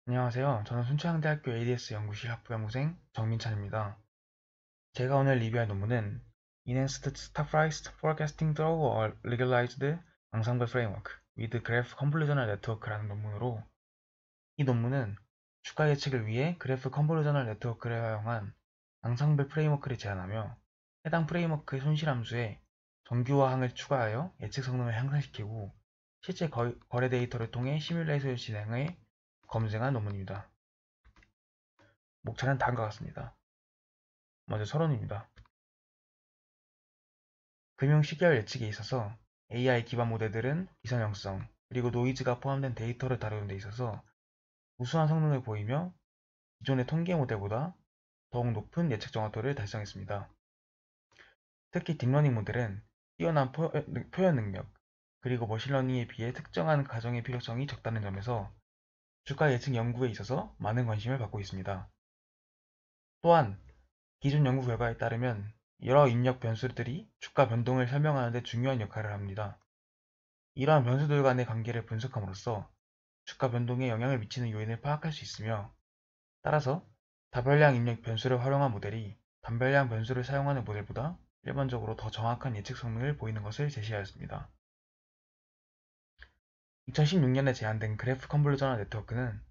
안녕하세요. 저는 순천향대학교 ADS 연구실 학부연구생 정민찬입니다. 제가 오늘 리뷰할 논문은 Enhanced Stock Price Forecasting Through a Regularized Ensemble Framework with Graph Convolutional Network라는 논문으로, 이 논문은 주가 예측을 위해 그래프 컨볼루셔널 네트워크를 사용한 앙상블 프레임워크를 제안하며, 해당 프레임워크의 손실함수에 정규화항을 추가하여 예측 성능을 향상시키고 실제 거래 데이터를 통해 시뮬레이션을 진행해 검증한 논문입니다. 목차는 다음과 같습니다. 먼저 서론입니다. 금융 시계열 예측에 있어서 AI 기반 모델들은 비선형성 그리고 노이즈가 포함된 데이터를 다루는 데 있어서 우수한 성능을 보이며 기존의 통계 모델보다 더욱 높은 예측 정확도를 달성했습니다. 특히 딥러닝 모델은 뛰어난 표현 능력 그리고 머신러닝에 비해 특정한 가정의 필요성이 적다는 점에서 주가 예측 연구에 있어서 많은 관심을 받고 있습니다. 또한 기존 연구 결과에 따르면 여러 입력 변수들이 주가 변동을 설명하는 데 중요한 역할을 합니다. 이러한 변수들 간의 관계를 분석함으로써 주가 변동에 영향을 미치는 요인을 파악할 수 있으며, 따라서 다별량 입력 변수를 활용한 모델이 단별량 변수를 사용하는 모델보다 일반적으로 더 정확한 예측 성능을 보이는 것을 제시하였습니다. 2016년에 제안된 그래프 컨볼루셔널 네트워크는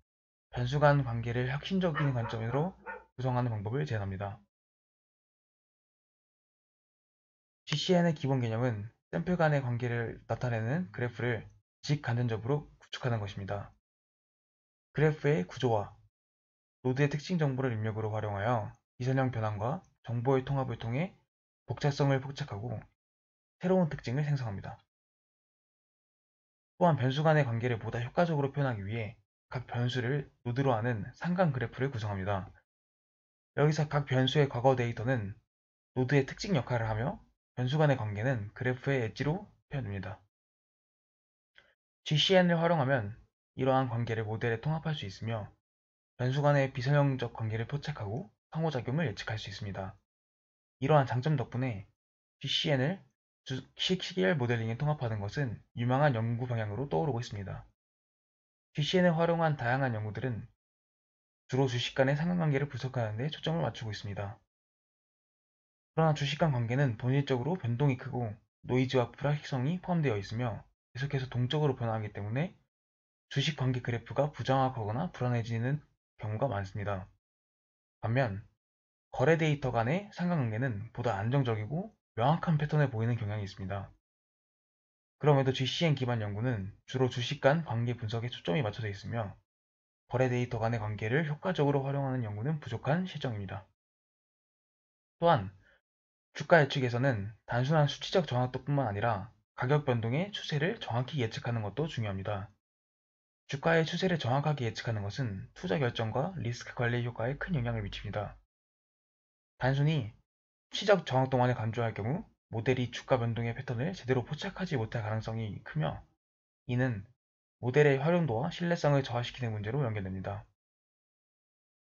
변수 간 관계를 혁신적인 관점으로 구성하는 방법을 제안합니다. GCN의 기본 개념은 샘플 간의 관계를 나타내는 그래프를 직간접적으로 구축하는 것입니다. 그래프의 구조와 노드의 특징 정보를 입력으로 활용하여 비선형 변환과 정보의 통합을 통해 복잡성을 포착하고 새로운 특징을 생성합니다. 또한 변수 간의 관계를 보다 효과적으로 표현하기 위해 각 변수를 노드로 하는 상관 그래프를 구성합니다. 여기서 각 변수의 과거 데이터는 노드의 특징 역할을 하며 변수 간의 관계는 그래프의 엣지로 표현됩니다. GCN을 활용하면 이러한 관계를 모델에 통합할 수 있으며 변수 간의 비선형적 관계를 포착하고 상호작용을 예측할 수 있습니다. 이러한 장점 덕분에 GCN을 주식 시계열 모델링에 통합하는 것은 유망한 연구 방향으로 떠오르고 있습니다. GCN을 활용한 다양한 연구들은 주로 주식 간의 상관관계를 분석하는 데 초점을 맞추고 있습니다. 그러나 주식 간 관계는 본질적으로 변동이 크고 노이즈와 불확실성이 포함되어 있으며 계속해서 동적으로 변화하기 때문에 주식 관계 그래프가 부정확하거나 불안해지는 경우가 많습니다. 반면 거래 데이터 간의 상관관계는 보다 안정적이고 명확한 패턴을 보이는 경향이 있습니다. 그럼에도 GCN 기반 연구는 주로 주식 간 관계 분석에 초점이 맞춰져 있으며 거래 데이터 간의 관계를 효과적으로 활용하는 연구는 부족한 실정입니다. 또한 주가 예측에서는 단순한 수치적 정확도뿐만 아니라 가격 변동의 추세를 정확히 예측하는 것도 중요합니다. 주가의 추세를 정확하게 예측하는 것은 투자 결정과 리스크 관리 효과에 큰 영향을 미칩니다. 단순히 수치적 정확도만을 강조할 경우 모델이 주가 변동의 패턴을 제대로 포착하지 못할 가능성이 크며, 이는 모델의 활용도와 신뢰성을 저하시키는 문제로 연결됩니다.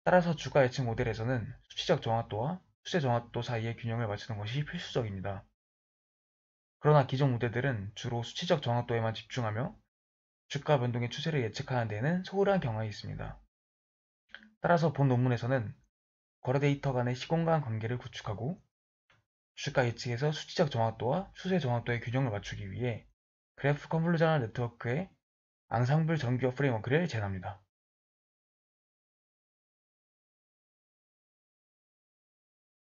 따라서 주가 예측 모델에서는 수치적 정확도와 추세 정확도 사이의 균형을 맞추는 것이 필수적입니다. 그러나 기존 모델들은 주로 수치적 정확도에만 집중하며 주가 변동의 추세를 예측하는 데에는 소홀한 경향이 있습니다. 따라서 본 논문에서는 거래 데이터 간의 시공간 관계를 구축하고 주가 예측에서 수치적 정확도와 추세 정확도의 균형을 맞추기 위해 그래프 컨볼루셔널 네트워크의 앙상블 정규화 프레임워크를 제안합니다.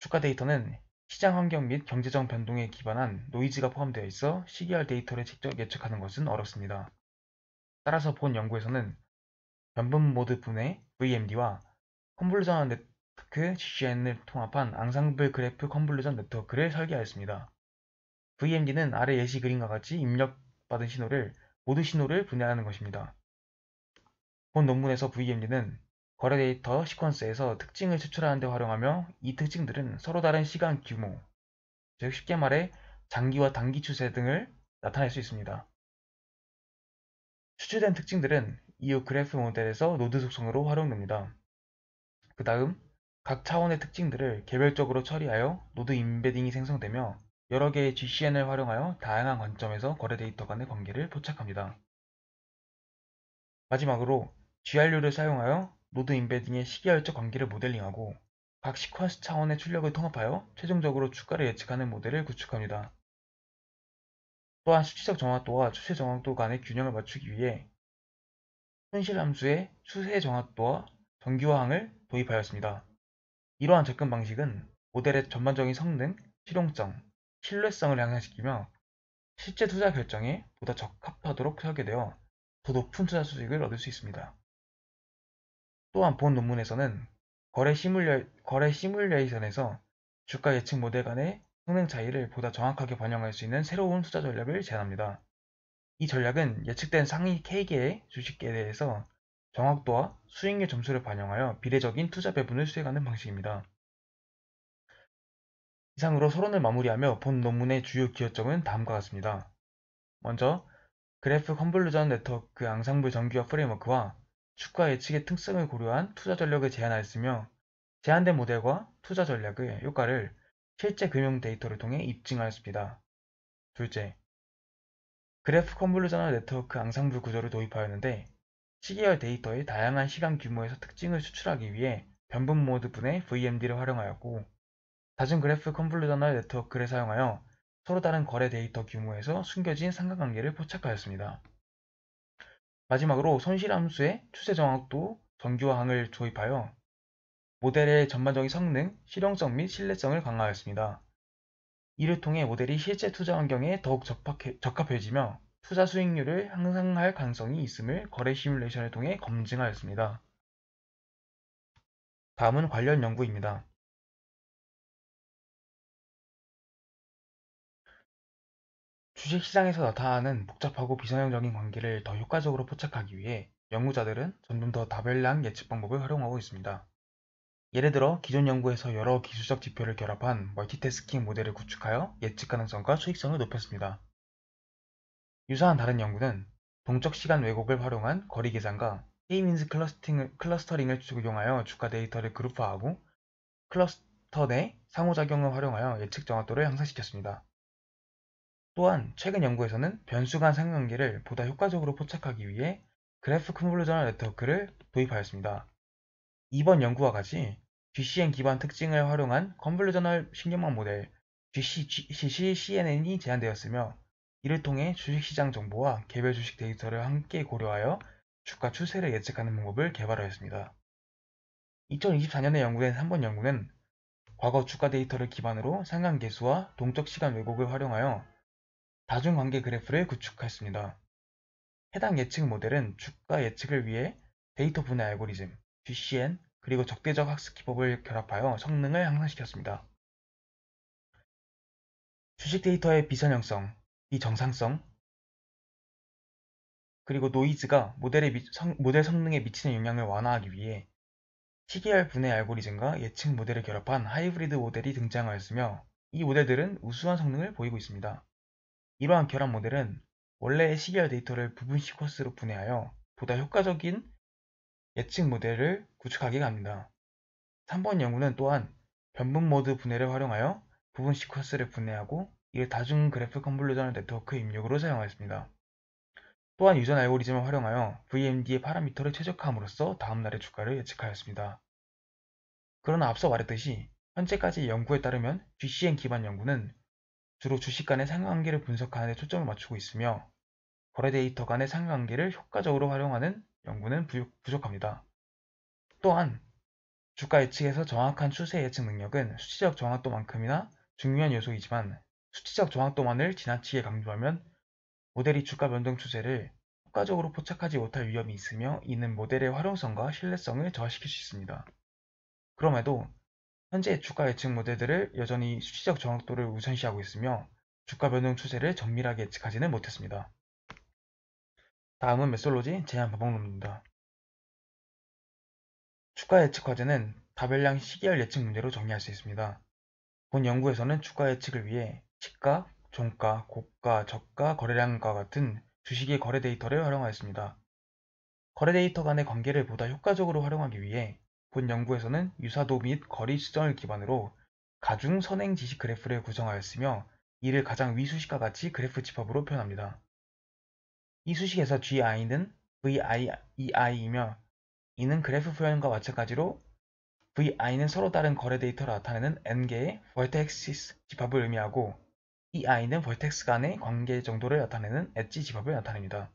주가 데이터는 시장 환경 및 경제적 변동에 기반한 노이즈가 포함되어 있어 시계열 데이터를 직접 예측하는 것은 어렵습니다. 따라서 본 연구에서는 변분 모드 분해 VMD와 컨볼루션 네트워크 GCN을 통합한 앙상블 그래프 컨볼루션 네트워크를 설계하였습니다. VMD는 아래 예시 그림과 같이 입력받은 신호를 모드 신호를 분해하는 것입니다. 본 논문에서 VMD는 거래 데이터 시퀀스에서 특징을 추출하는 데 활용하며, 이 특징들은 서로 다른 시간 규모, 즉 쉽게 말해 장기와 단기 추세 등을 나타낼 수 있습니다. 추출된 특징들은 이후 그래프 모델에서 노드 속성으로 활용됩니다. 그 다음 각 차원의 특징들을 개별적으로 처리하여 노드 임베딩이 생성되며, 여러 개의 GCN을 활용하여 다양한 관점에서 거래 데이터 간의 관계를 포착합니다. 마지막으로 GRU를 사용하여 노드 임베딩의 시계열적 관계를 모델링하고 각 시퀀스 차원의 출력을 통합하여 최종적으로 주가를 예측하는 모델을 구축합니다. 또한 수치적 정확도와 추세 정확도 간의 균형을 맞추기 위해 손실함수의 추세 정확도와 정규화항을 도입하였습니다. 이러한 접근 방식은 모델의 전반적인 성능, 실용성, 신뢰성을 향상시키며 실제 투자 결정에 보다 적합하도록 설계되어 더 높은 투자 수익을 얻을 수 있습니다. 또한 본 논문에서는 거래 시뮬레이션에서 주가 예측 모델 간의 성능 차이를 보다 정확하게 반영할 수 있는 새로운 투자 전략을 제안합니다. 이 전략은 예측된 상위 K개의 주식에 대해서 정확도와 수익률 점수를 반영하여 비례적인 투자 배분을 수행하는 방식입니다. 이상으로 서론을 마무리하며 본 논문의 주요 기여점은 다음과 같습니다. 먼저 그래프 컨볼루전 네트워크 앙상블 정규화 프레임워크와 주가 예측의 특성을 고려한 투자 전략을 제안하였으며 제안된 모델과 투자 전략의 효과를 실제 금융 데이터를 통해 입증하였습니다. 둘째, 그래프 컨볼루전 네트워크 앙상블 구조를 도입하였는데 시계열 데이터의 다양한 시간 규모에서 특징을 추출하기 위해 변분 모드 분의 VMD를 활용하였고 다중 그래프 컨볼루셔널 네트워크를 사용하여 서로 다른 거래 데이터 규모에서 숨겨진 상관관계를 포착하였습니다. 마지막으로 손실함수의 추세 정확도 정규화항을 도입하여 모델의 전반적인 성능, 실용성 및 신뢰성을 강화하였습니다. 이를 통해 모델이 실제 투자 환경에 더욱 적합해지며 투자 수익률을 향상할 가능성이 있음을 거래 시뮬레이션을 통해 검증하였습니다. 다음은 관련 연구입니다. 주식시장에서 나타나는 복잡하고 비선형적인 관계를 더 효과적으로 포착하기 위해 연구자들은 점점 더 다별한 예측 방법을 활용하고 있습니다. 예를 들어 기존 연구에서 여러 기술적 지표를 결합한 멀티태스킹 모델을 구축하여 예측 가능성과 수익성을 높였습니다. 유사한 다른 연구는 동적 시간 왜곡을 활용한 거리 계산과 K-민스 클러스터링을 적용하여 주가 데이터를 그룹화하고 클러스터 내 상호작용을 활용하여 예측 정확도를 향상시켰습니다. 또한 최근 연구에서는 변수 간 상관관계를 보다 효과적으로 포착하기 위해 그래프 컨볼루셔널 네트워크를 도입하였습니다. 이번 연구와 같이 GCN 기반 특징을 활용한 컨볼루셔널 신경망 모델 GCCNN이 제안되었으며 이를 통해 주식시장 정보와 개별 주식 데이터를 함께 고려하여 주가 추세를 예측하는 방법을 개발하였습니다. 2024년에 연구된 3번 연구는 과거 주가 데이터를 기반으로 상관계수와 동적 시간 왜곡을 활용하여 다중관계 그래프를 구축했습니다. 해당 예측 모델은 주가 예측을 위해 데이터 분해 알고리즘, GCN, 그리고 적대적 학습 기법을 결합하여 성능을 향상시켰습니다. 주식 데이터의 비선형성, 비정상성, 그리고 노이즈가 모델 성능에 미치는 영향을 완화하기 위해 시계열 분해 알고리즘과 예측 모델을 결합한 하이브리드 모델이 등장하였으며 이 모델들은 우수한 성능을 보이고 있습니다. 이러한 결합 모델은 원래의 시계열 데이터를 부분 시퀀스로 분해하여 보다 효과적인 예측 모델을 구축하게 합니다. 3번 연구는 또한 변분 모드 분해를 활용하여 부분 시퀀스를 분해하고 이를 다중 그래프 컨볼루션 네트워크 입력으로 사용하였습니다. 또한 유전 알고리즘을 활용하여 VMD의 파라미터를 최적화함으로써 다음날의 주가를 예측하였습니다. 그러나 앞서 말했듯이 현재까지 연구에 따르면 GCN 기반 연구는 주로 주식 간의 상관관계를 분석하는 데 초점을 맞추고 있으며 거래 데이터 간의 상관관계를 효과적으로 활용하는 연구는 부족합니다. 또한 주가 예측에서 정확한 추세 예측 능력은 수치적 정확도만큼이나 중요한 요소이지만 수치적 정확도만을 지나치게 강조하면 모델이 주가 변동 추세를 효과적으로 포착하지 못할 위험이 있으며 이는 모델의 활용성과 신뢰성을 저하시킬 수 있습니다. 그럼에도 현재 주가 예측 모델들을 여전히 수치적 정확도를 우선시하고 있으며 주가 변동 추세를 정밀하게 예측하지는 못했습니다. 다음은 메솔로지 제한 반복론입니다. 주가 예측 과제는 다별량 시계열 예측 문제로 정리할 수 있습니다. 본 연구에서는 주가 예측을 위해 시가, 종가, 고가, 저가, 거래량과 같은 주식의 거래 데이터를 활용하였습니다. 거래 데이터 간의 관계를 보다 효과적으로 활용하기 위해 본 연구에서는 유사도 및 거리 수정을 기반으로 가중 선행 지식 그래프를 구성하였으며 이를 가장 위 수식과 같이 그래프 집합으로 표현합니다. 이 수식에서 GI는 VIEI이며 이는 그래프 표현과 마찬가지로 vi는 서로 다른 거래 데이터를 나타내는 n개의 vertices 집합을 의미하고 이 i는 vertex 간의 관계 정도를 나타내는 엣지 집합을 나타냅니다.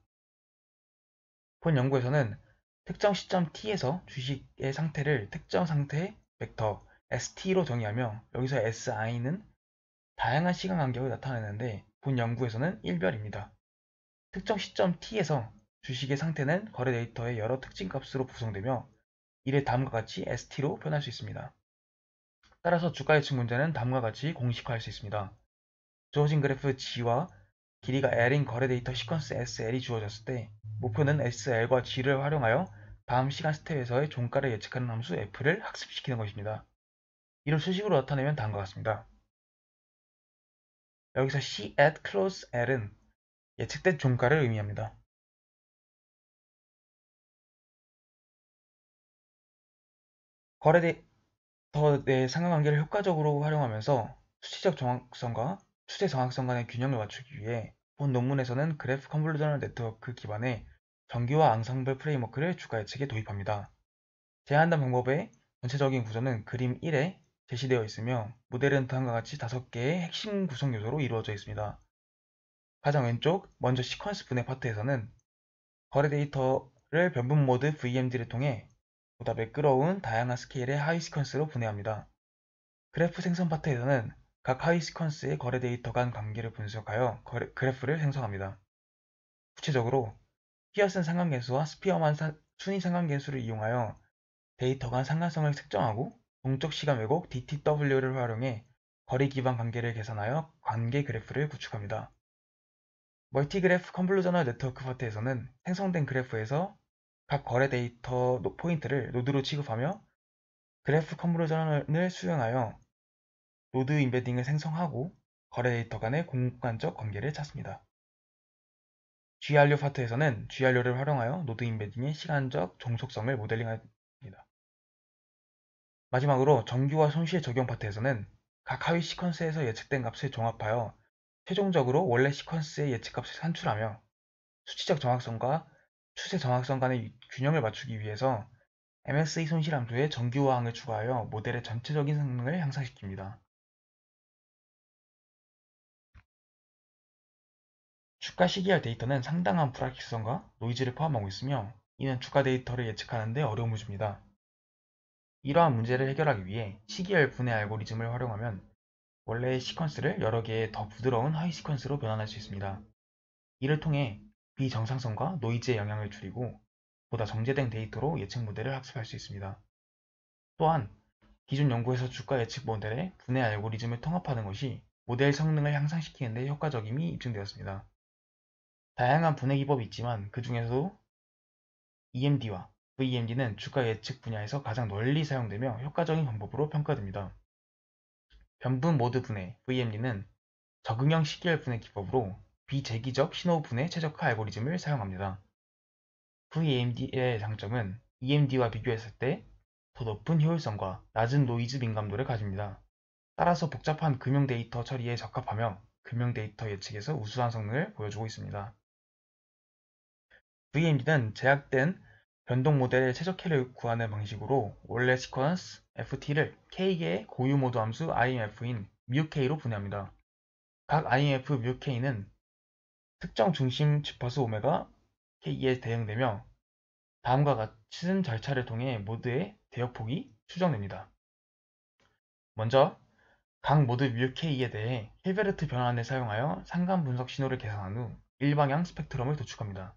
본 연구에서는 특정 시점 t에서 주식의 상태를 특정 상태 벡터 st로 정의하며 여기서 si는 다양한 시간 간격을 나타내는데 본 연구에서는 일별입니다. 특정 시점 t에서 주식의 상태는 거래 데이터의 여러 특징 값으로 구성되며 이를 다음과 같이 st로 표현할 수 있습니다. 따라서 주가 예측 문제는 다음과 같이 공식화할 수 있습니다. 주어진 그래프 G와 길이가 L인 거래 데이터 시퀀스 SL이 주어졌을 때 목표는 SL과 G를 활용하여 다음 시간 스텝에서의 종가를 예측하는 함수 F를 학습시키는 것입니다. 이를 수식으로 나타내면 다음과 같습니다. 여기서 C at close L은 예측된 종가를 의미합니다. 거래 데이터 내 상관관계를 효과적으로 활용하면서 수치적 정확성과 추세 정확성 간의 균형을 맞추기 위해 본 논문에서는 그래프 컨볼루셔널 네트워크 기반의 정규화 앙상블 프레임워크를 주가 예측에 도입합니다. 제한된 방법의 전체적인 구조는 그림 1에 제시되어 있으며 모델은 다음과 같이 5개의 핵심 구성 요소로 이루어져 있습니다. 가장 왼쪽 먼저 시퀀스 분해 파트에서는 거래 데이터를 변분 모드 VMD를 통해 보다 매끄러운 다양한 스케일의 하위 시퀀스로 분해합니다. 그래프 생성 파트에서는 각 하위 시퀀스의 거래 데이터 간 관계를 분석하여 그래프를 생성합니다. 구체적으로 피어슨 상관계수와 스피어만 순위 상관계수를 이용하여 데이터 간 상관성을 측정하고 동적 시간 왜곡 DTW를 활용해 거리 기반 관계를 계산하여 관계 그래프를 구축합니다. 멀티그래프 컨볼루셔널 네트워크 파트에서는 생성된 그래프에서 각 거래 데이터 포인트를 노드로 취급하며 그래프 컨볼루션을 수행하여 노드 임베딩을 생성하고 거래 데이터 간의 공간적 관계를 찾습니다. GR료 파트에서는 GR료를 활용하여 노드 임베딩의 시간적 종속성을 모델링합니다. 마지막으로 정규화 손실 적용 파트에서는 각 하위 시퀀스에서 예측된 값을 종합하여 최종적으로 원래 시퀀스의 예측값을 산출하며 수치적 정확성과 추세 정확성 간의 균형을 맞추기 위해서 MSE 손실함수의 정규화항을 추가하여 모델의 전체적인 성능을 향상시킵니다. 주가 시기할 데이터는 상당한 불확실성과 노이즈를 포함하고 있으며 이는 주가 데이터를 예측하는 데 어려움을 줍니다. 이러한 문제를 해결하기 위해 시기열 분해 알고리즘을 활용하면 원래의 시퀀스를 여러 개의 더 부드러운 하위 시퀀스로 변환할 수 있습니다. 이를 통해 비정상성과 노이즈의 영향을 줄이고 보다 정제된 데이터로 예측 모델을 학습할 수 있습니다. 또한 기존 연구에서 주가 예측 모델의 분해 알고리즘을 통합하는 것이 모델 성능을 향상시키는 데 효과적임이 입증되었습니다. 다양한 분해 기법이 있지만 그 중에서도 EMD와 VMD는 주가 예측 분야에서 가장 널리 사용되며 효과적인 방법으로 평가됩니다. 변분 모드 분해 VMD는 적응형 시계열 분해 기법으로 비재기적 신호 분해 최적화 알고리즘을 사용합니다. VMD의 장점은 EMD와 비교했을 때 더 높은 효율성과 낮은 노이즈 민감도를 가집니다. 따라서 복잡한 금융 데이터 처리에 적합하며 금융 데이터 예측에서 우수한 성능을 보여주고 있습니다. VMD는 제약된 변동 모델의 최적화를 구하는 방식으로 원래 시퀀스 FT를 K개의 고유 모드 함수 IMF인 μK로 분해합니다. 각 IMF μK는 특정 중심 주파수 오메가 K에 대응되며 다음과 같은 절차를 통해 모드의 대역폭이 추정됩니다. 먼저 각 모드 μK에 대해 힐베르트 변환을 사용하여 상관 분석 신호를 계산한 후 일방향 스펙트럼을 도축합니다.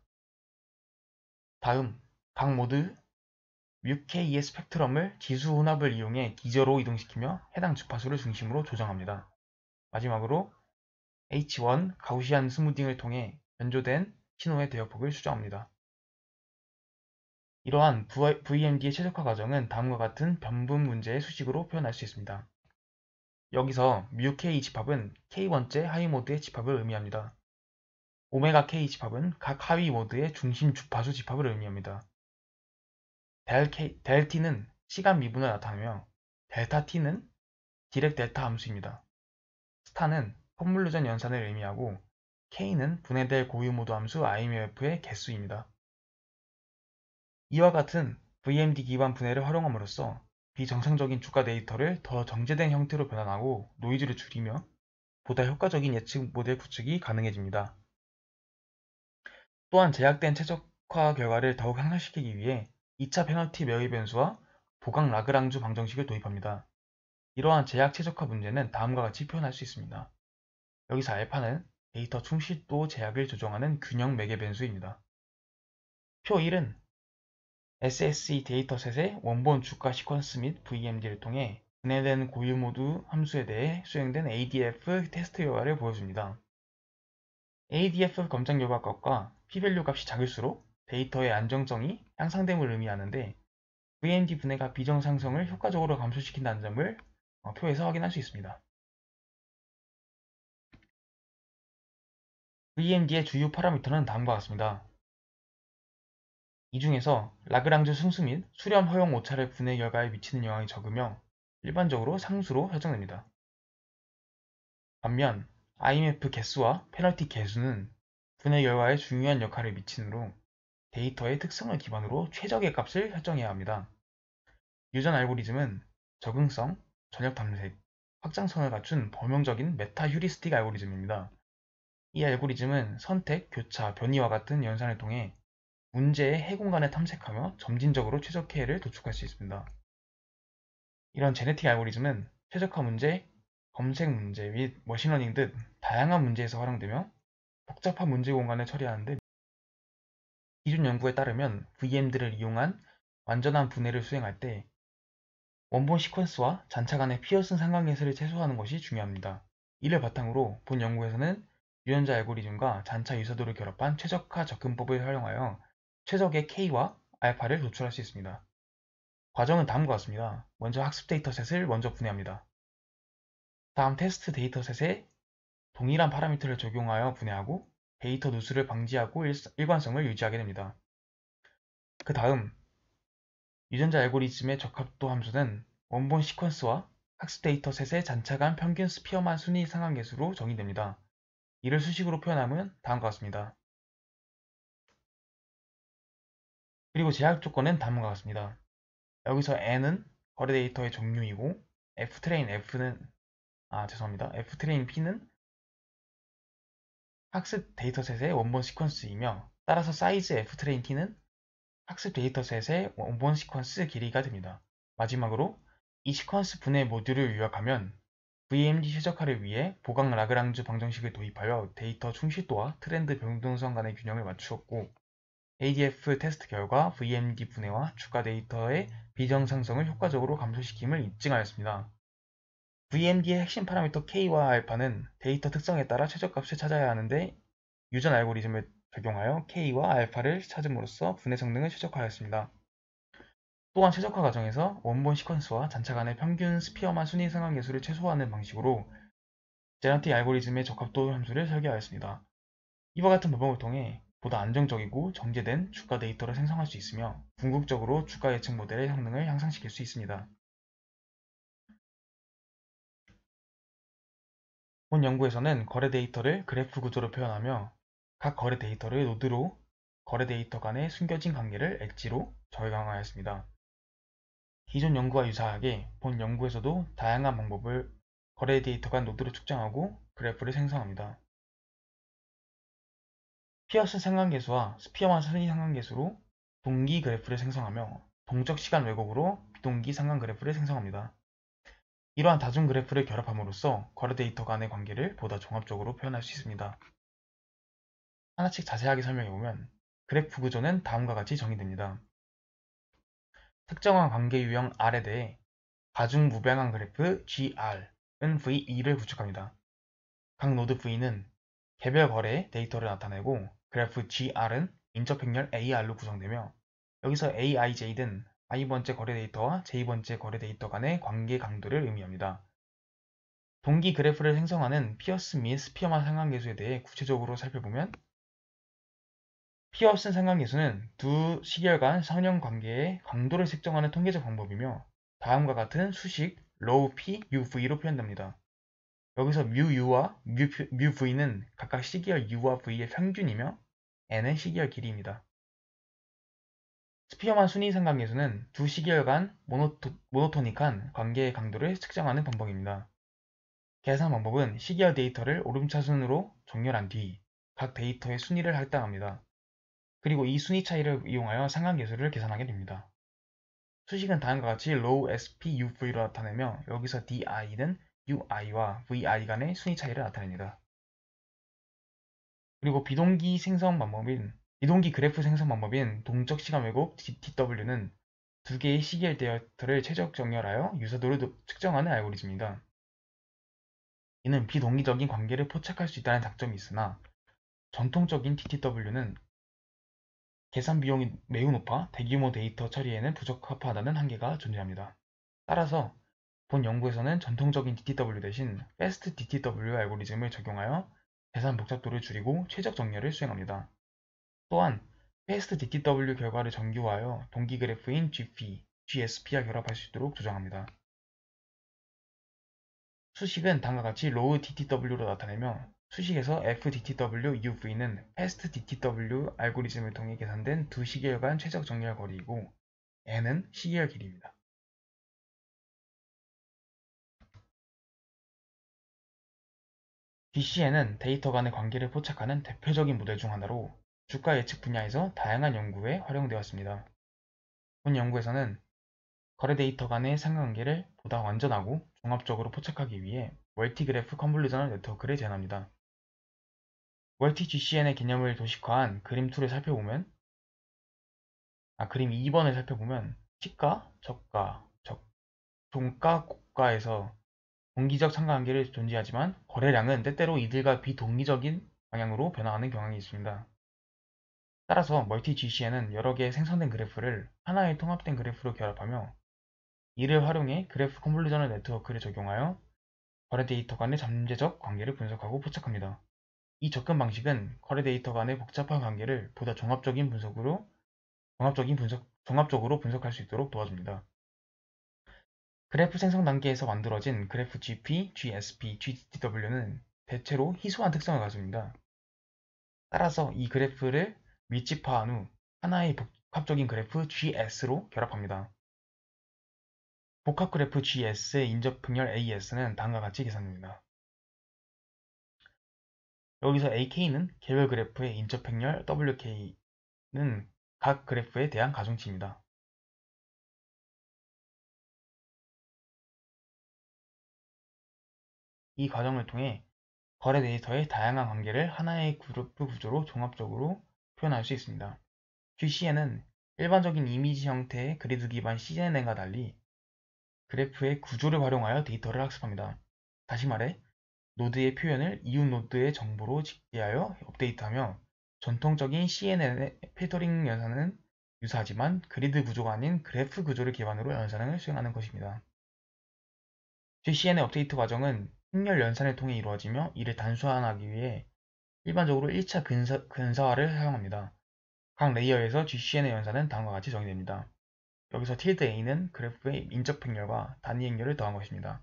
다음 각 모드 μK의 스펙트럼을 지수 혼합을 이용해 기저로 이동시키며 해당 주파수를 중심으로 조정합니다. 마지막으로 H1 가우시안 스무딩을 통해 변조된 신호의 대역폭을 추정합니다. 이러한 VMD의 최적화 과정은 다음과 같은 변분 문제의 수식으로 표현할 수 있습니다. 여기서 μK 집합은 K1째 하위 모드의 집합을 의미합니다. 오메가 K 집합은 각 하위 모드의 중심 주파수 집합을 의미합니다. 델 T는 시간 미분을 나타내며 델타 T는 디렉 델타 함수입니다. 스타는 컨볼루션 연산을 의미하고 K는 분해될 고유 모드 함수 IMF의 개수입니다. 이와 같은 VMD 기반 분해를 활용함으로써 비정상적인 주가 데이터를 더 정제된 형태로 변환하고 노이즈를 줄이며 보다 효과적인 예측 모델 구축이 가능해집니다. 또한 제약된 최적화 결과를 더욱 향상시키기 위해 2차 페널티 매의 변수와 보강 라그랑주 방정식을 도입합니다. 이러한 제약 최적화 문제는 다음과 같이 표현할 수 있습니다. 여기서 알파는 데이터 충실도 제약을 조정하는 균형 매개 변수입니다. 표 1은 SSE 데이터셋의 원본 주가 시퀀스 및 VMD를 통해 분해된 고유 모드 함수에 대해 수행된 ADF 테스트 결과를 보여줍니다. ADF 검증 결과 값과 p-value 값이 작을수록 데이터의 안정성이 향상됨을 의미하는데 VMD 분해가 비정상성을 효과적으로 감소시킨다는 점을 표에서 확인할 수 있습니다. VMD의 주요 파라미터는 다음과 같습니다. 이 중에서 라그랑주 승수 및 수렴 허용 오차를 분해 결과에 미치는 영향이 적으며 일반적으로 상수로 설정됩니다. 반면 IMF 개수와 페널티 개수는 분해 결과에 중요한 역할을 미치므로 데이터의 특성을 기반으로 최적의 값을 설정해야 합니다. 유전 알고리즘은 적응성, 전역 탐색, 확장성을 갖춘 범용적인 메타 휴리스틱 알고리즘입니다. 이 알고리즘은 선택, 교차, 변이와 같은 연산을 통해 문제의 해공간을 탐색하며 점진적으로 최적화를 도출할 수 있습니다. 이런 제네틱 알고리즘은 최적화 문제, 검색 문제 및 머신러닝 등 다양한 문제에서 활용되며 복잡한 문제 공간을 처리하는 데 기존 연구에 따르면 VM들을 이용한 완전한 분해를 수행할 때 원본 시퀀스와 잔차 간의 피어슨 상관계수를 최소화하는 것이 중요합니다. 이를 바탕으로 본 연구에서는 유전자 알고리즘과 잔차 유사도를 결합한 최적화 접근법을 활용하여 최적의 K와 알파를 도출할 수 있습니다. 과정은 다음과 같습니다. 먼저 학습 데이터셋을 먼저 분해합니다. 다음 테스트 데이터셋에 동일한 파라미터를 적용하여 분해하고 데이터 누수를 방지하고 일관성을 유지하게 됩니다. 그 다음 유전자 알고리즘의 적합도 함수는 원본 시퀀스와 학습 데이터셋의 잔차 간 평균 스피어만 순위 상한계수로 정의됩니다. 이를 수식으로 표현하면 다음과 같습니다. 그리고 제약 조건은 다음과 같습니다. 여기서 n은 거래 데이터의 종류이고 f트레인 P는 학습 데이터셋의 원본 시퀀스이며 따라서 사이즈 f트레인 T는 학습 데이터셋의 원본 시퀀스 길이가 됩니다. 마지막으로 이 시퀀스 분해 모듈을 요약하면 VMD 최적화를 위해 보강 라그랑주 방정식을 도입하여 데이터 충실도와 트렌드 변동성 간의 균형을 맞추었고 ADF 테스트 결과 VMD 분해와 주가 데이터의 비정상성을 효과적으로 감소시킴을 입증하였습니다. VMD의 핵심 파라미터 K와 알파는 데이터 특성에 따라 최저값을 찾아야 하는데 유전 알고리즘을 적용하여 K와 알파를 찾음으로써 분해 성능을 최적화하였습니다. 또한 최적화 과정에서 원본 시퀀스와 잔차 간의 평균 스피어만 순위 상한계수를 최소화하는 방식으로 제너틱 알고리즘의 적합도 함수를 설계하였습니다. 이와 같은 방법을 통해 보다 안정적이고 정제된 주가 데이터를 생성할 수 있으며 궁극적으로 주가 예측 모델의 성능을 향상시킬 수 있습니다. 본 연구에서는 거래 데이터를 그래프 구조로 표현하며 각 거래 데이터를 노드로 거래 데이터 간의 숨겨진 관계를 엣지로 적용하였습니다. 기존 연구와 유사하게 본 연구에서도 다양한 방법을 거래 데이터 간 노드로 측정하고 그래프를 생성합니다. 피어스 상관계수와 스피어만 순위 상관계수로 동기 그래프를 생성하며 동적 시간 왜곡으로 비동기 상관 그래프를 생성합니다. 이러한 다중 그래프를 결합함으로써 거래 데이터 간의 관계를 보다 종합적으로 표현할 수 있습니다. 하나씩 자세하게 설명해보면 그래프 구조는 다음과 같이 정의됩니다. 특정한 관계 유형 R에 대해 가중 무병한 그래프 GR은 V2를 구축합니다. 각 노드 V는 개별 거래 데이터를 나타내고 그래프 GR은 인적 행렬 AR로 구성되며 여기서 AIJ는 i번째 거래 데이터와 j번째 거래 데이터 간의 관계 강도를 의미합니다. 동기 그래프를 생성하는 피어슨 및 스피어만 상관계수에 대해 구체적으로 살펴보면 피어슨 상관계수는 두 시계열 간 선형 관계의 강도를 측정하는 통계적 방법이며 다음과 같은 수식 로우 P, UV로 표현됩니다. 여기서 뮤U와 뮤V는 각각 시계열 U와 V의 평균이며 N은 시계열 길이입니다. 스피어만 순위 상관계수는 두 시계열간 모노토닉한 관계의 강도를 측정하는 방법입니다. 계산 방법은 시계열 데이터를 오름차순으로 정렬한 뒤 각 데이터의 순위를 할당합니다. 그리고 이 순위 차이를 이용하여 상관계수를 계산하게 됩니다. 수식은 다음과 같이 row sp uv로 나타내며 여기서 di는 ui와 vi 간의 순위 차이를 나타냅니다. 그리고 비동기 그래프 생성 방법인 동적 시간 왜곡 DTW는 두 개의 시계열 데이터를 최적 정렬하여 유사도를 측정하는 알고리즘입니다. 이는 비동기적인 관계를 포착할 수 있다는 장점이 있으나 전통적인 DTW는 계산 비용이 매우 높아 대규모 데이터 처리에는 부적합하다는 한계가 존재합니다. 따라서 본 연구에서는 전통적인 DTW 대신 Fast DTW 알고리즘을 적용하여 계산 복잡도를 줄이고 최적 정렬을 수행합니다. 또한 Fast DTW 결과를 정교화하여 동기 그래프인 GP, GSP와 결합할 수 있도록 조정합니다. 수식은 다음과 같이 low DTW로 나타내며 수식에서 FDTW, UV는 Fast DTW 알고리즘을 통해 계산된 두 시계열 간 최적 정렬 거리이고 n은 시계열 길이입니다. DCN은 데이터 간의 관계를 포착하는 대표적인 모델 중 하나로 주가 예측 분야에서 다양한 연구에 활용되었습니다. 본 연구에서는 거래 데이터 간의 상관관계를 보다 완전하고 종합적으로 포착하기 위해 멀티그래프 컨볼루셔널 네트워크를 제안합니다. 멀티 GCN의 개념을 도식화한 그림 2를 살펴보면 그림 2번을 살펴보면 시가, 저가, 종가, 고가에서 동기적 상관관계를 존재하지만 거래량은 때때로 이들과 비동기적인 방향으로 변화하는 경향이 있습니다. 따라서 멀티 GCN은 여러 개의 생성된 그래프를 하나의 통합된 그래프로 결합하며 이를 활용해 그래프 컨볼루셔널 네트워크를 적용하여 거래 데이터 간의 잠재적 관계를 분석하고 포착합니다. 이 접근 방식은 거래 데이터 간의 복잡한 관계를 보다 종합적으로 분석할 수 있도록 도와줍니다. 그래프 생성 단계에서 만들어진 그래프 GP, GSP, GTW는 대체로 희소한 특성을 가집니다. 따라서 이 그래프를 밀집화한 후 하나의 복합적인 그래프 GS로 결합합니다. 복합 그래프 GS의 인접 평열 AS는 다음과 같이 계산됩니다. 여기서 AK는 개별 그래프의 인접 평열, WK는 각 그래프에 대한 가중치입니다. 이 과정을 통해 거래 데이터의 다양한 관계를 하나의 그래프 구조로 종합적으로 표현할 수 있습니다. GCN은 일반적인 이미지 형태의 그리드 기반 CNN과 달리 그래프의 구조를 활용하여 데이터를 학습합니다. 다시 말해 노드의 표현을 이웃 노드의 정보로 집계하여 업데이트하며 전통적인 CNN의 필터링 연산은 유사하지만 그리드 구조가 아닌 그래프 구조를 기반으로 연산을 수행하는 것입니다. GCN의 업데이트 과정은 행렬 연산을 통해 이루어지며 이를 단순화하기 위해 일반적으로 1차 근사화를 사용합니다. 각 레이어에서 GCN의 연산은 다음과 같이 정의됩니다. 여기서 tilde A는 그래프의 인적 행렬과 단위 행렬을 더한 것입니다.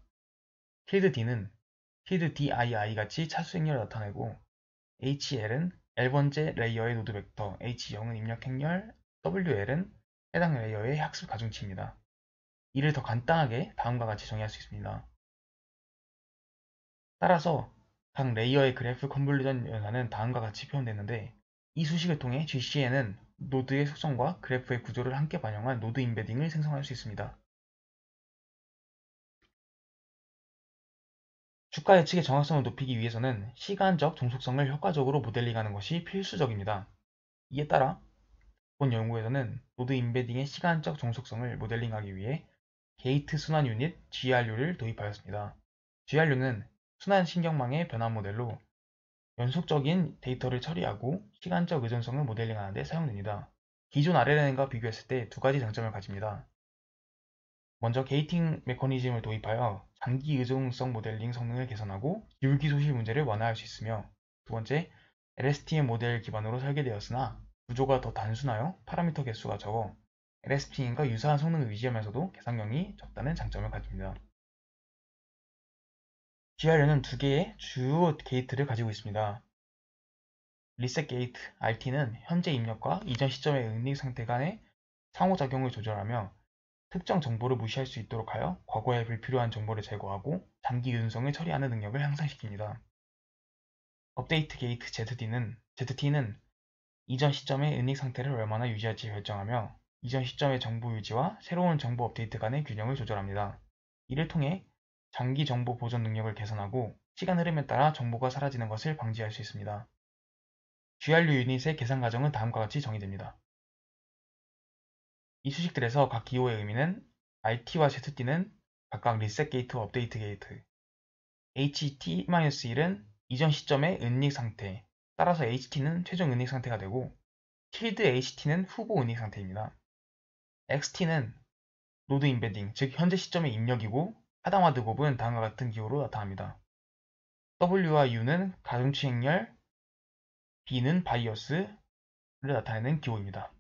tilde D는 tilde DII 같이 차수 행렬을 나타내고 HL은 L번째 레이어의 노드 벡터, H0은 입력 행렬, WL은 해당 레이어의 학습 가중치입니다. 이를 더 간단하게 다음과 같이 정의할 수 있습니다. 따라서 각 레이어의 그래프 컨볼루션 연산은 다음과 같이 표현되는데 이 수식을 통해 GCN은 노드의 속성과 그래프의 구조를 함께 반영한 노드 임베딩을 생성할 수 있습니다. 주가 예측의 정확성을 높이기 위해서는 시간적 종속성을 효과적으로 모델링하는 것이 필수적입니다. 이에 따라 본 연구에서는 노드 임베딩의 시간적 종속성을 모델링하기 위해 게이트 순환 유닛 GRU를 도입하였습니다. GRU는 순환 신경망의 변화 모델로 연속적인 데이터를 처리하고 시간적 의존성을 모델링하는 데 사용됩니다. 기존 RLN과 비교했을 때 두 가지 장점을 가집니다. 먼저 게이팅 메커니즘을 도입하여 장기 의존성 모델링 성능을 개선하고 기울기 소실 문제를 완화할 수 있으며 두 번째, LSTM 모델 기반으로 설계되었으나 구조가 더 단순하여 파라미터 개수가 적어 LSTM과 유사한 성능을 유지하면서도 계산량이 적다는 장점을 가집니다. GRU는 두 개의 주요 게이트를 가지고 있습니다. 리셋 게이트 RT는 현재 입력과 이전 시점의 응립 상태 간의 상호작용을 조절하며 특정 정보를 무시할 수 있도록 하여 과거에 불필요한 정보를 제거하고 장기 유동성을 처리하는 능력을 향상시킵니다. 업데이트 게이트 ZT는 이전 시점의 은닉 상태를 얼마나 유지할지 결정하며 이전 시점의 정보 유지와 새로운 정보 업데이트 간의 균형을 조절합니다. 이를 통해 장기 정보 보존 능력을 개선하고 시간 흐름에 따라 정보가 사라지는 것을 방지할 수 있습니다. GRU 유닛의 계산 과정은 다음과 같이 정의됩니다. 이 수식들에서 각 기호의 의미는 RT와 ZT는 각각 리셋 게이트와 업데이트 게이트, HT-1은 이전 시점의 은닉 상태, 따라서 HT는 최종 은닉 상태가 되고 킬드 HT는 후보 은닉 상태입니다. XT는 노드 임베딩, 즉 현재 시점의 입력이고 하다마드 곱은 다음과 같은 기호로 나타납니다. W와 U는 가중치 행렬, B는 바이어스를 나타내는 기호입니다.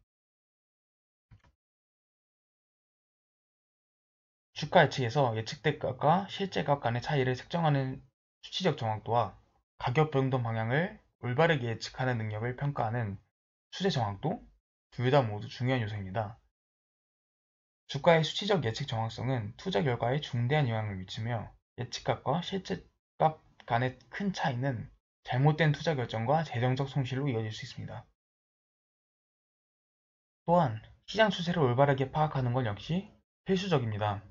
주가 예측에서 예측된 값과 실제 값 간의 차이를 측정하는 수치적 정확도와 가격 변동 방향을 올바르게 예측하는 능력을 평가하는 추세 정확도, 둘 다 모두 중요한 요소입니다. 주가의 수치적 예측 정확성은 투자 결과에 중대한 영향을 미치며 예측값과 실제값 간의 큰 차이는 잘못된 투자 결정과 재정적 손실로 이어질 수 있습니다. 또한 시장 추세를 올바르게 파악하는 것 역시 필수적입니다.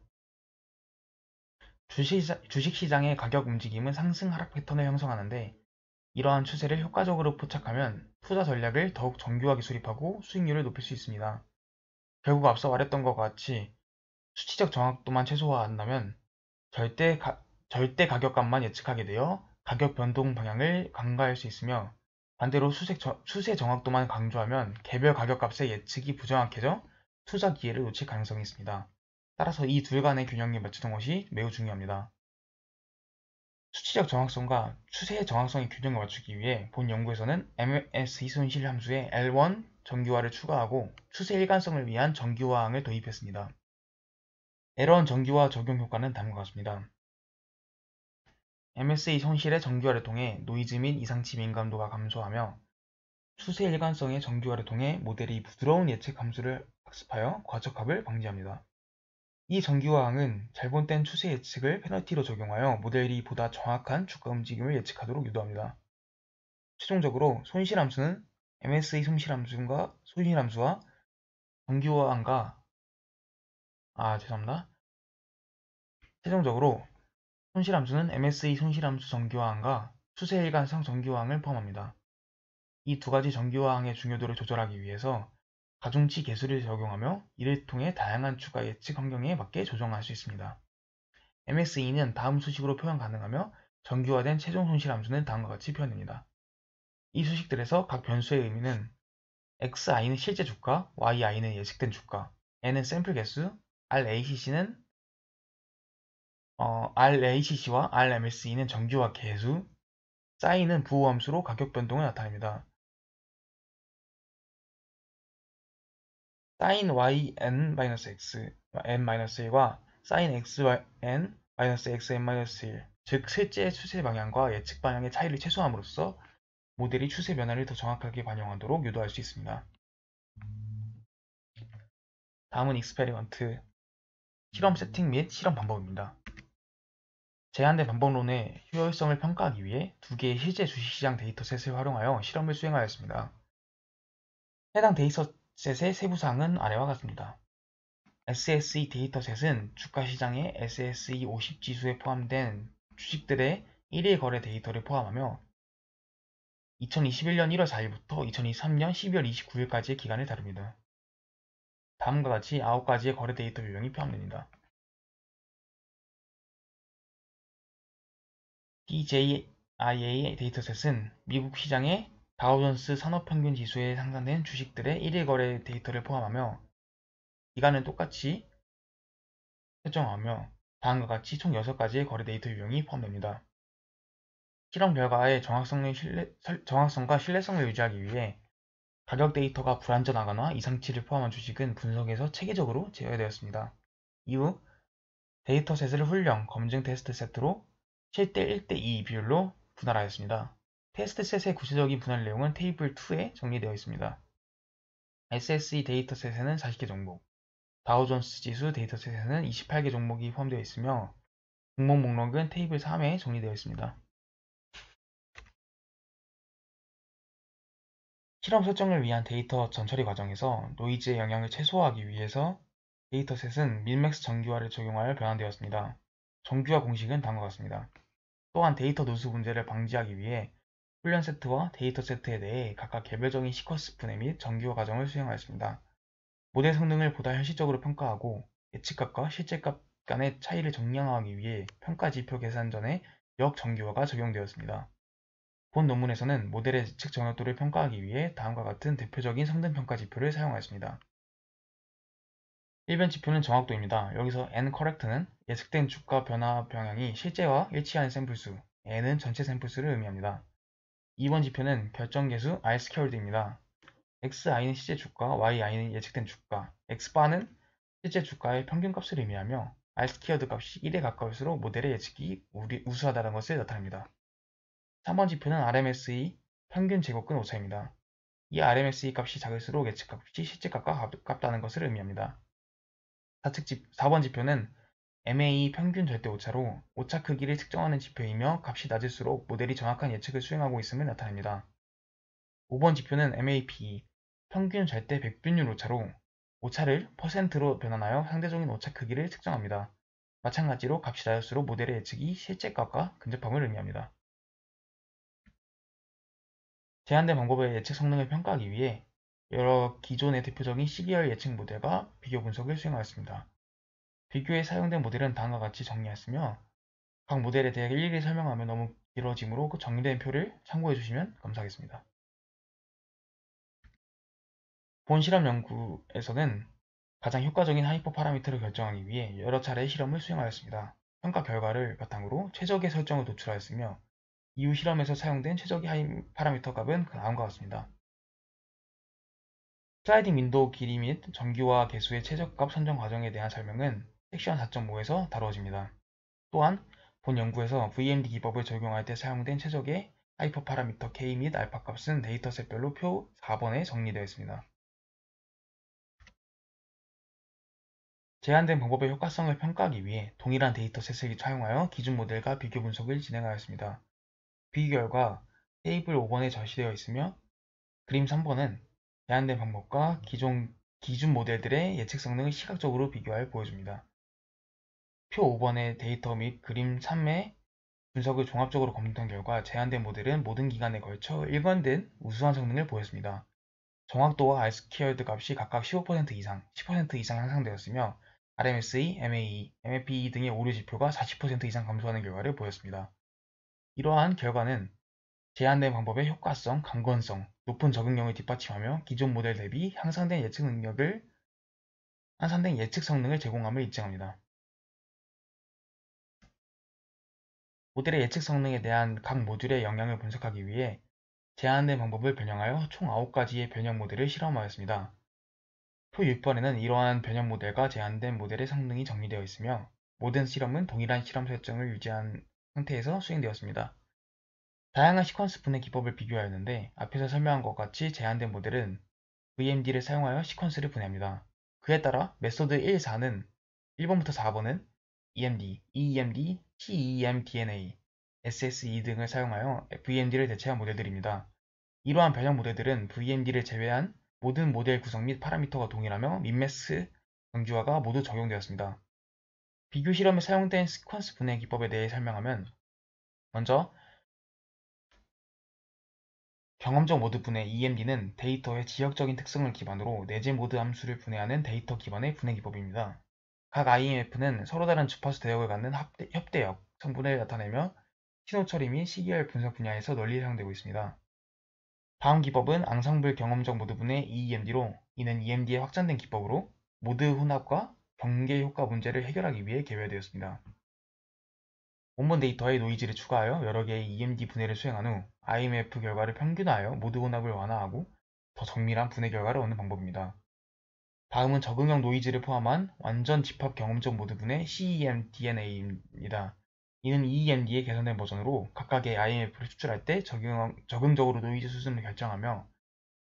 주식시장의 가격 움직임은 상승 하락 패턴을 형성하는데 이러한 추세를 효과적으로 포착하면 투자 전략을 더욱 정교하게 수립하고 수익률을 높일 수 있습니다. 결국 앞서 말했던 것과 같이 수치적 정확도만 최소화한다면 절대 가격값만 예측하게 되어 가격 변동 방향을 간과할 수 있으며 반대로 추세 정확도만 강조하면 개별 가격값의 예측이 부정확해져 투자 기회를 놓칠 가능성이 있습니다. 따라서 이 둘 간의 균형을 맞추는 것이 매우 중요합니다. 수치적 정확성과 추세의 정확성의 균형을 맞추기 위해 본 연구에서는 MSE 손실 함수에 L1 정규화를 추가하고 추세 일관성을 위한 정규화항을 도입했습니다. L1 정규화 적용 효과는 다음과 같습니다. MSE 손실의 정규화를 통해 노이즈 및 이상치 민감도가 감소하며 추세 일관성의 정규화를 통해 모델이 부드러운 예측 함수를 학습하여 과적합을 방지합니다. 이 정규화항은 잘못된 추세 예측을 페널티로 적용하여 모델이 보다 정확한 주가 움직임을 예측하도록 유도합니다. 최종적으로 손실함수는 MSE 손실함수와 정규화항과 최종적으로 손실함수는 MSE 손실함수 정규화항과 추세 일관성 정규화항을 포함합니다. 이 두 가지 정규화항의 중요도를 조절하기 위해서 가중치 계수를 적용하며 이를 통해 다양한 추가 예측 환경에 맞게 조정할 수 있습니다. MSE는 다음 수식으로 표현 가능하며 정규화된 최종 손실함수는 다음과 같이 표현됩니다. 이 수식들에서 각 변수의 의미는 XI는 실제 주가, YI는 예측된 주가, N은 샘플 개수, RACC와 RMSE는 정규화 개수, 사인은 부호함수로 가격 변동을 나타냅니다. sin yn-x n-1과 sin xn-xn-1, 즉 실제 추세 방향과 예측 방향의 차이를 최소화함으로써 모델이 추세 변화를 더 정확하게 반영하도록 유도할 수 있습니다. 다음은 익스페리먼트, 실험 세팅 및 실험 방법입니다. 제한된 방법론의 효율성을 평가하기 위해 두 개의 실제 주식시장 데이터셋을 활용하여 실험을 수행하였습니다. 해당 데이터셋의 세부사항은 아래와 같습니다. SSE 데이터셋은 주가시장의 SSE 50 지수에 포함된 주식들의 1일 거래 데이터를 포함하며 2021년 1월 4일부터 2023년 12월 29일까지의 기간을 다룹니다. 다음과 같이 9가지의 거래 데이터 요령이 포함됩니다. DJIA 데이터셋은 미국 시장의 다우존스 산업평균 지수에 상산된 주식들의 1일 거래 데이터를 포함하며 기간은 똑같이 설정하며 다음과 같이 총 6가지의 거래 데이터 유형이 포함됩니다. 실험 결과의 정확성과 신뢰성을 유지하기 위해 가격 데이터가 불완전하거나 이상치를 포함한 주식은 분석에서 체계적으로 제외되었습니다. 이후 데이터셋을 훈령, 검증 테스트 세트로 7대 1대2 비율로 분할하였습니다. 테스트셋의 구체적인 분할 내용은 테이블 2에 정리되어 있습니다. SSE 데이터셋에는 40개 종목, 다우존스 지수 데이터셋에는 28개 종목이 포함되어 있으며 종목 목록은 테이블 3에 정리되어 있습니다. 실험 설정을 위한 데이터 전처리 과정에서 노이즈의 영향을 최소화하기 위해서 데이터셋은 민맥스 정규화를 적용하여 변환되었습니다. 정규화 공식은 다음과 같습니다. 또한 데이터 누수 문제를 방지하기 위해 훈련 세트와 데이터 세트에 대해 각각 개별적인 시퀀스 분해 및 정규화 과정을 수행하였습니다. 모델 성능을 보다 현실적으로 평가하고 예측값과 실제값 간의 차이를 정량화하기 위해 평가 지표 계산 전에 역정규화가 적용되었습니다. 본 논문에서는 모델의 예측 정확도를 평가하기 위해 다음과 같은 대표적인 성능 평가 지표를 사용하였습니다. 1번 지표는 정확도입니다. 여기서 n-correct는 예측된 주가 변화 방향이 실제와 일치하는 샘플수, n은 전체 샘플수를 의미합니다. 2번 지표는 결정계수 r-squared입니다. xi는 실제 주가, yi는 예측된 주가, xbar는 실제 주가의 평균값을 의미하며 r-squared 값이 1에 가까울수록 모델의 예측이 우수하다는 것을 나타냅니다. 3번 지표는 RMSE 평균 제곱근 오차입니다. 이 RMSE 값이 작을수록 예측값이 실제값과 같다는 것을 의미합니다. 4번 지표는 MAE 평균 절대 오차로 오차 크기를 측정하는 지표이며 값이 낮을수록 모델이 정확한 예측을 수행하고 있음을 나타냅니다. 5번 지표는 MAPE 평균 절대 백분율 오차로 오차를 %로 변환하여 상대적인 오차 크기를 측정합니다. 마찬가지로 값이 낮을수록 모델의 예측이 실제값과 근접함을 의미합니다. 제한된 방법의 예측 성능을 평가하기 위해 여러 기존의 대표적인 시리얼 예측 모델과 비교 분석을 수행하였습니다. 비교에 사용된 모델은 다음과 같이 정리하였으며 각 모델에 대해 일일이 설명하면 너무 길어지므로 그 정리된 표를 참고해 주시면 감사하겠습니다. 본 실험 연구에서는 가장 효과적인 하이퍼 파라미터를 결정하기 위해 여러 차례 실험을 수행하였습니다. 평가 결과를 바탕으로 최적의 설정을 도출하였으며 이후 실험에서 사용된 최적의 파라미터 값은 다음과 같습니다. 슬라이딩 윈도우 길이 및 정규화 개수의 최저값 선정 과정에 대한 설명은 섹션 4.5에서 다루어집니다. 또한 본 연구에서 VMD 기법을 적용할 때 사용된 최적의 하이퍼 파라미터 K 및 알파 값은 데이터셋별로 표 4번에 정리되어 있습니다. 제한된 방법의 효과성을 평가하기 위해 동일한 데이터셋을 사용하여 기준 모델과 비교 분석을 진행하였습니다. 비교 결과 테이블 5번에 저시되어 있으며 그림 3번은 제한된 방법과 기준 모델들의 예측 성능을 시각적으로 비교하여 보여줍니다. 표 5번의 데이터 및 그림 3의 분석을 종합적으로 검토한 결과 제한된 모델은 모든 기간에 걸쳐 일관된 우수한 성능을 보였습니다. 정확도와 R-squared 값이 각각 15% 이상, 10% 이상 향상되었으며 RMSE, MAE, MAPE 등의 오류 지표가 40% 이상 감소하는 결과를 보였습니다. 이러한 결과는 제한된 방법의 효과성, 강건성, 높은 적응력을 뒷받침하며 기존 모델 대비 향상된 예측 성능을 제공함을 입증합니다. 모델의 예측 성능에 대한 각 모듈의 영향을 분석하기 위해 제한된 방법을 변형하여 총 9가지의 변형 모델을 실험하였습니다. 표 6번에는 이러한 변형 모델과 제한된 모델의 성능이 정리되어 있으며 모든 실험은 동일한 실험 설정을 유지한 상태에서 수행되었습니다. 다양한 시퀀스 분해 기법을 비교하였는데 앞에서 설명한 것 같이 제한된 모델은 VMD를 사용하여 시퀀스를 분해합니다. 그에 따라 메소드 1, 4는 1번부터 4번은 EMD, EEMD, TEM-DNA, SSE 등을 사용하여 VMD를 대체한 모델들입니다. 이러한 변형 모델들은 VMD를 제외한 모든 모델 구성 및 파라미터가 동일하며 민맥스 정규화가 모두 적용되었습니다. 비교 실험에 사용된 시퀀스 분해 기법에 대해 설명하면 먼저 경험적 모드 분해 EMD는 데이터의 지역적인 특성을 기반으로 내재 모드 함수를 분해하는 데이터 기반의 분해 기법입니다. 각 IMF는 서로 다른 주파수 대역을 갖는 협대역 성분을 나타내며 신호 처리 및 시계열 분석 분야에서 널리 사용되고 있습니다. 다음 기법은 앙상블 경험적 모드 분해 EEMD로 이는 EMD의 확장된 기법으로 모드 혼합과 경계 효과 문제를 해결하기 위해 개발되었습니다. 원본 데이터에 노이즈를 추가하여 여러 개의 EMD 분해를 수행한 후 IMF 결과를 평균화하여 모드 혼합을 완화하고 더 정밀한 분해 결과를 얻는 방법입니다. 다음은 적응형 노이즈를 포함한 완전 집합 경험적 모드 분해 CEM-DNA입니다. 이는 EEMD의 개선된 버전으로 각각의 IMF를 추출할 때 적응적으로 노이즈 수준을 결정하며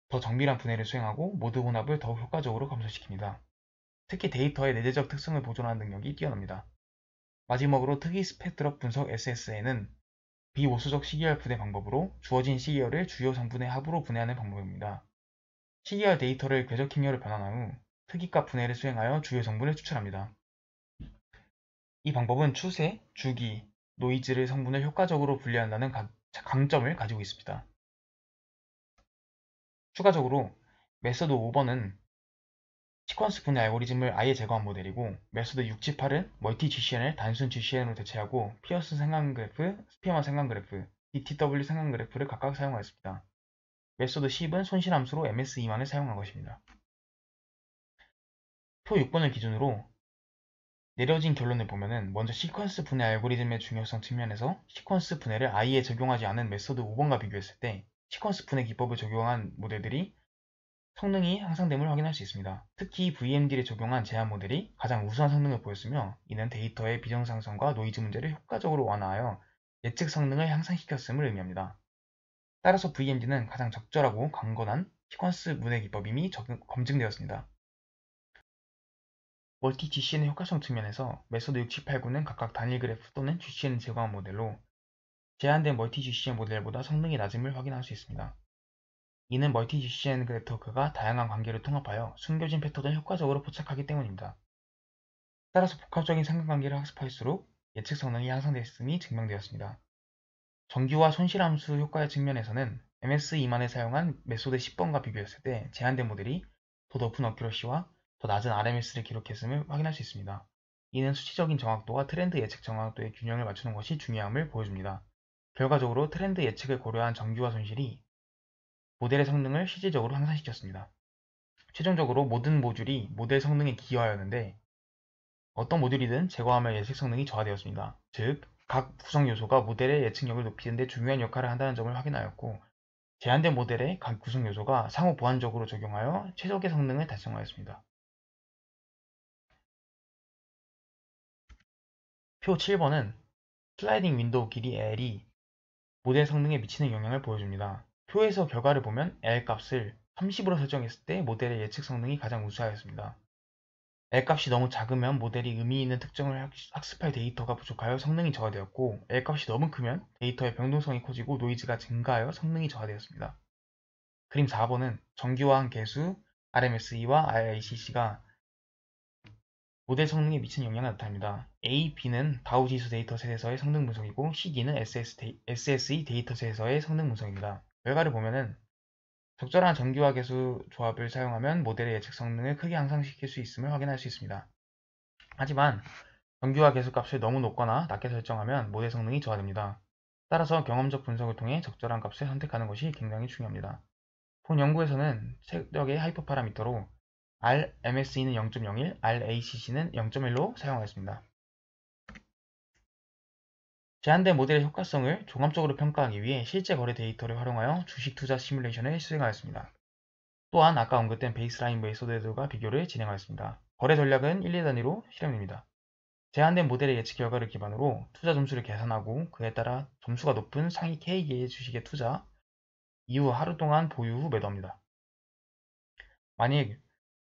더 정밀한 분해를 수행하고 모드 혼합을 더욱 효과적으로 감소시킵니다. 특히 데이터의 내재적 특성을 보존하는 능력이 뛰어납니다. 마지막으로 특이 스펙트럼 분석 SSN은 비오수적 시계열 분해 방법으로 주어진 시계열을 주요 성분의 합으로 분해하는 방법입니다. 시계열 데이터를 궤적 행렬로 변환한 후 특이값 분해를 수행하여 주요 성분을 추출합니다. 이 방법은 추세, 주기, 노이즈를 성분을 효과적으로 분리한다는 강점을 가지고 있습니다. 추가적으로 메서드 5번은 시퀀스 분해 알고리즘을 아예 제거한 모델이고, 메소드 68은 멀티 GCN을 단순 GCN으로 대체하고 피어스 생강그래프, 스피어만 생강그래프, DTW 생강그래프를 각각 사용하였습니다. 메소드 10은 손실함수로 MS2만을 사용한 것입니다. 표 6번을 기준으로 내려진 결론을 보면은 먼저 시퀀스 분해 알고리즘의 중요성 측면에서 시퀀스 분해를 아예 적용하지 않은 메소드 5번과 비교했을 때 시퀀스 분해 기법을 적용한 모델들이 성능이 향상됨을 확인할 수 있습니다. 특히 VMD를 적용한 제한 모델이 가장 우수한 성능을 보였으며, 이는 데이터의 비정상성과 노이즈 문제를 효과적으로 완화하여 예측 성능을 향상시켰음을 의미합니다. 따라서 VMD는 가장 적절하고 강건한 시퀀스 분해 기법임이 검증되었습니다. 멀티 GCN의 효과성 측면에서 메소드 68구는 각각 단일 그래프 또는 GCN을 제거한 모델로 제한된 멀티 GCN 모델보다 성능이 낮음을 확인할 수 있습니다. 이는 멀티 GCN 네트워크가 다양한 관계를 통합하여 숨겨진 패턴을 효과적으로 포착하기 때문입니다. 따라서 복합적인 상관관계를 학습할수록 예측 성능이 향상됐음이 증명되었습니다. 정규와 손실함수 효과의 측면에서는 MS2만을 사용한 메소드 10번과 비교했을 때 제한된 모델이 더 높은 어큐러시와 더 낮은 RMS를 기록했음을 확인할 수 있습니다. 이는 수치적인 정확도와 트렌드 예측 정확도의 균형을 맞추는 것이 중요함을 보여줍니다. 결과적으로 트렌드 예측을 고려한 정규화 손실이 모델의 성능을 실질적으로 향상시켰습니다. 최종적으로 모든 모듈이 모델 성능에 기여하였는데, 어떤 모듈이든 제거하면 예측 성능이 저하되었습니다. 즉, 각 구성 요소가 모델의 예측력을 높이는 데 중요한 역할을 한다는 점을 확인하였고, 제한된 모델의 각 구성 요소가 상호 보완적으로 적용하여 최적의 성능을 달성하였습니다. 표 7번은 슬라이딩 윈도우 길이 L이 모델 성능에 미치는 영향을 보여줍니다. 표에서 결과를 보면 L 값을 30으로 설정했을 때 모델의 예측 성능이 가장 우수하였습니다. L값이 너무 작으면 모델이 의미 있는 특정을 학습할 데이터가 부족하여 성능이 저하되었고, L값이 너무 크면 데이터의 변동성이 커지고 노이즈가 증가하여 성능이 저하되었습니다. 그림 4번은 정규화한 개수 RMSE와 RACC가 모델 성능에 미치는 영향을 나타냅니다. A, B는 다우 지수 데이터셋에서의 성능 분석이고, C, D는 SSE 데이터셋에서의 성능 분석입니다. 결과를 보면은 적절한 정규화 개수 조합을 사용하면 모델의 예측 성능을 크게 향상시킬 수 있음을 확인할 수 있습니다. 하지만 정규화 개수값을 너무 높거나 낮게 설정하면 모델 성능이 저하됩니다. 따라서 경험적 분석을 통해 적절한 값을 선택하는 것이 굉장히 중요합니다. 본 연구에서는 세력의 하이퍼 파라미터로 RMSE는 0.01, RACC는 0.1로 사용하였습니다. 제한된 모델의 효과성을 종합적으로 평가하기 위해 실제 거래 데이터를 활용하여 주식 투자 시뮬레이션을 수행하였습니다. 또한 아까 언급된 베이스라인 메소드들과 비교를 진행하였습니다. 거래 전략은 1, 2단위로 실행됩니다. 제한된 모델의 예측 결과를 기반으로 투자 점수를 계산하고 그에 따라 점수가 높은 상위 K개의 주식에 투자, 이후 하루 동안 보유 후 매도합니다. 만약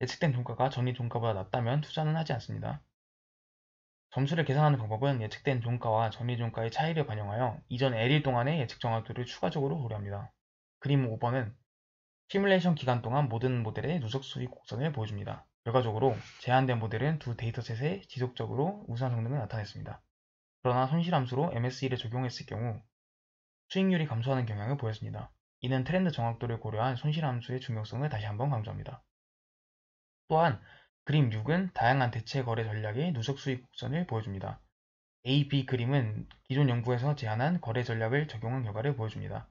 예측된 종가가 전일 종가보다 낮다면 투자는 하지 않습니다. 점수를 계산하는 방법은 예측된 종가와 전일 종가의 차이를 반영하여 이전 L일 동안의 예측 정확도를 추가적으로 고려합니다. 그림 5번은 시뮬레이션 기간 동안 모든 모델의 누적 수익 곡선을 보여줍니다. 결과적으로 제한된 모델은 두 데이터셋에 지속적으로 우수한 성능을 나타냈습니다. 그러나 손실함수로 MSE를 적용했을 경우 수익률이 감소하는 경향을 보였습니다. 이는 트렌드 정확도를 고려한 손실함수의 중요성을 다시 한번 강조합니다. 또한 그림 6은 다양한 대체 거래 전략의 누적 수익 곡선을 보여줍니다. A, B 그림은 기존 연구에서 제안한 거래 전략을 적용한 결과를 보여줍니다.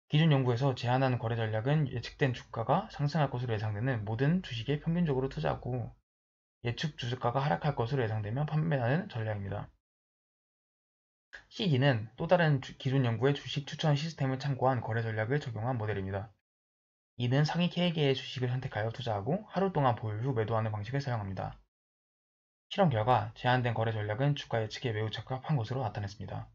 기존 연구에서 제안한 거래 전략은 예측된 주가가 상승할 것으로 예상되는 모든 주식에 평균적으로 투자하고, 예측 주가가 하락할 것으로 예상되면 판매하는 전략입니다. CD는 또 다른 기존 연구의 주식 추천 시스템을 참고한 거래 전략을 적용한 모델입니다. 이는 상위 K개의 주식을 선택하여 투자하고 하루 동안 보유 후 매도하는 방식을 사용합니다. 실험 결과 제한된 거래 전략은 주가 예측에 매우 적합한 것으로 나타났습니다.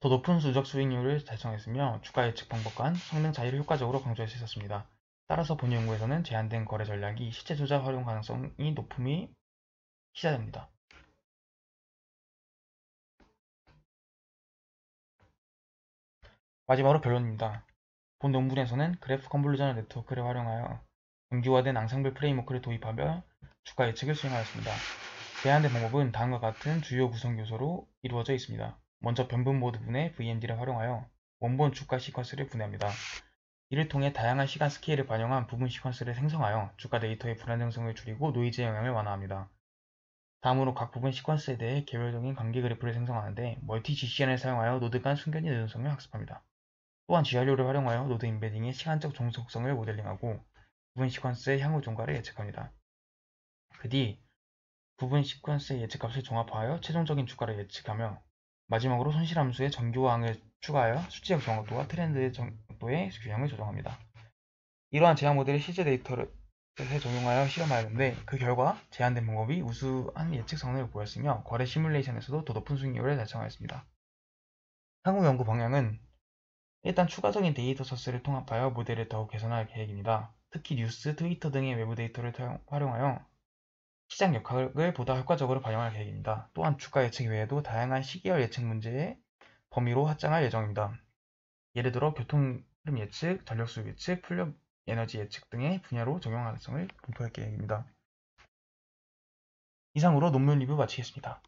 더 높은 누적 수익률을 달성했으며 주가 예측 방법과 성능 차이를 효과적으로 강조할 수 있었습니다. 따라서 본 연구에서는 제한된 거래 전략이 실제 투자 활용 가능성이 높음이 시사됩니다. 마지막으로 결론입니다. 본 논문에서는 그래프 컨볼루션 네트워크를 활용하여 정규화된 앙상블 프레임워크를 도입하며 주가 예측을 수행하였습니다. 제한된 방법은 다음과 같은 주요 구성 요소로 이루어져 있습니다. 먼저 변분 모드 분해 VMD를 활용하여 원본 주가 시퀀스를 분해합니다. 이를 통해 다양한 시간 스케일을 반영한 부분 시퀀스를 생성하여 주가 데이터의 불안정성을 줄이고 노이즈의 영향을 완화합니다. 다음으로 각 부분 시퀀스에 대해 개별적인 관계 그래프를 생성하는데 멀티 GCN을 사용하여 노드 간 순견이 능성을 학습합니다. 또한 G완료를 활용하여 노드 임베딩의 시간적 종속성을 모델링하고 부분 시퀀스의 향후 종가를 예측합니다. 그 뒤 부분 시퀀스의 예측값을 종합하여 최종적인 주가를 예측하며 마지막으로 손실함수의 정교화항을 추가하여 수치적 정확도와 트렌드 정도의 균형을 조정합니다. 이러한 제한 모델을 실제 데이터를 적용하여 실험하였는데 그 결과 제한된 방법이 우수한 예측 성능을 보였으며 거래 시뮬레이션에서도 더 높은 수익률을 달성하였습니다. 향후 연구 방향은 일단 추가적인 데이터 소스를 통합하여 모델을 더욱 개선할 계획입니다. 특히 뉴스, 트위터 등의 외부 데이터를 활용하여 시장 역학을 보다 효과적으로 반영할 계획입니다. 또한 주가 예측 외에도 다양한 시계열 예측 문제의 범위로 확장할 예정입니다. 예를 들어 교통 흐름 예측, 전력 수요 예측, 풀력 에너지 예측 등의 분야로 적용 가능성을 검토할 계획입니다. 이상으로 논문 리뷰 마치겠습니다.